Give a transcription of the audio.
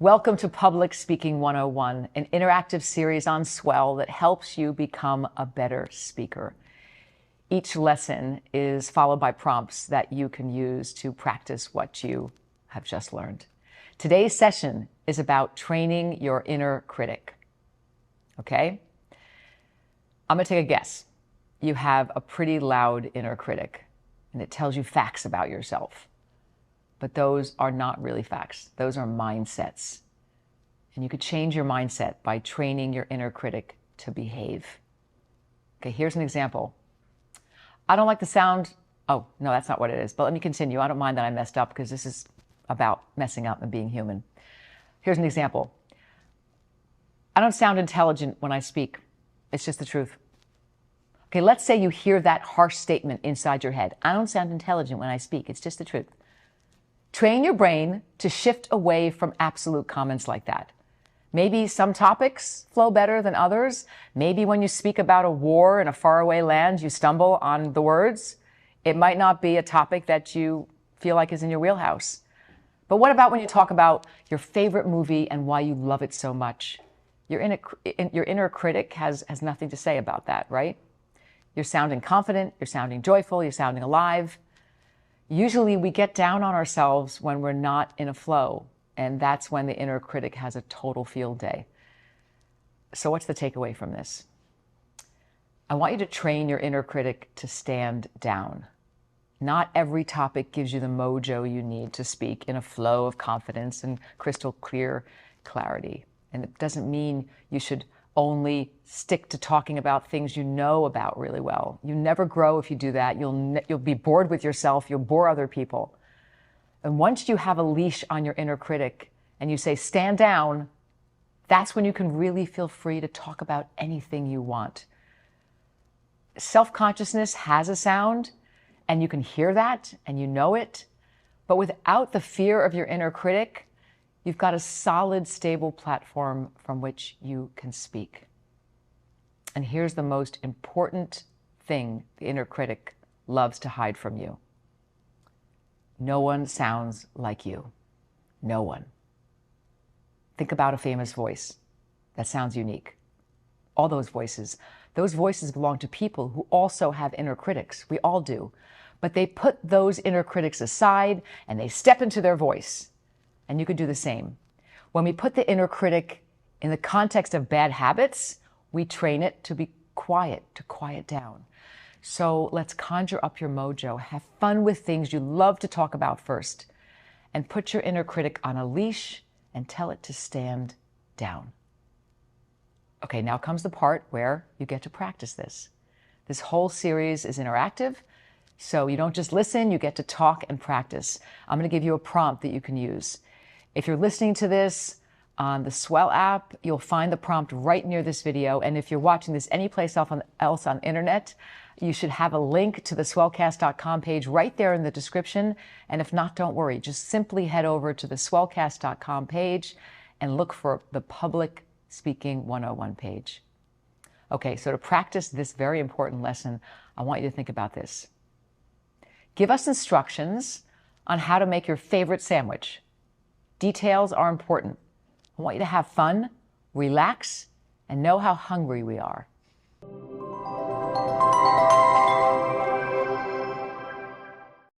Welcome to Public Speaking 101, an interactive series on Swell that helps you become a better speaker. Each lesson is followed by prompts that you can use to practice what you have just learned. Today's session is about training your inner critic. Okay? I'm going to take a guess. You have a pretty loud inner critic, and it tells you facts about yourself. But those are not really facts. Those are mindsets. And you could change your mindset by training your inner critic to behave. Okay, here's an example. I don't like the sound. Oh, no, that's not what it is. But let me continue. I don't mind that I messed up because this is about messing up and being human. Here's an example. I don't sound intelligent when I speak. It's just the truth. Okay, let's say you hear that harsh statement inside your head. I don't sound intelligent when I speak. It's just the truth. Train your brain to shift away from absolute comments like that. Maybe some topics flow better than others. Maybe when you speak about a war in a faraway land, you stumble on the words. It might not be a topic that you feel like is in your wheelhouse. But what about when you talk about your favorite movie and why you love it so much? Your inner critic has nothing to say about that, right? You're sounding confident, you're sounding joyful, you're sounding alive. Usually we get down on ourselves when we're not in a flow, and that's when the inner critic has a total field day. So what's the takeaway from this? I want you to train your inner critic to stand down. Not every topic gives you the mojo you need to speak in a flow of confidence and crystal clear clarity. And it doesn't mean you should only stick to talking about things you know about really well. You never grow if you do that. You'll be bored with yourself. You'll bore other people. And once you have a leash on your inner critic and you say, stand down, that's when you can really feel free to talk about anything you want. Self-consciousness has a sound, and you can hear that and you know it. But without the fear of your inner critic, you've got a solid, stable platform from which you can speak. And here's the most important thing the inner critic loves to hide from you. No one sounds like you. No one. Think about a famous voice that sounds unique. All those voices belong to people who also have inner critics. We all do. But they put those inner critics aside and they step into their voice. And you could do the same. When we put the inner critic in the context of bad habits, we train it to be quiet, to quiet down. So let's conjure up your mojo. Have fun with things you love to talk about first. And put your inner critic on a leash and tell it to stand down. Okay, now comes the part where you get to practice this. This whole series is interactive. So you don't just listen, you get to talk and practice. I'm going to give you a prompt that you can use. If you're listening to this on the Swell app, you'll find the prompt right near this video. And if you're watching this anyplace else on the internet, you should have a link to the swellcast.com page right there in the description. And if not, don't worry. Just simply head over to the swellcast.com page and look for the Public Speaking 101 page. Okay, so to practice this very important lesson, I want you to think about this. Give us instructions on how to make your favorite sandwich. Details are important. I want you to have fun, relax, and know how hungry we are.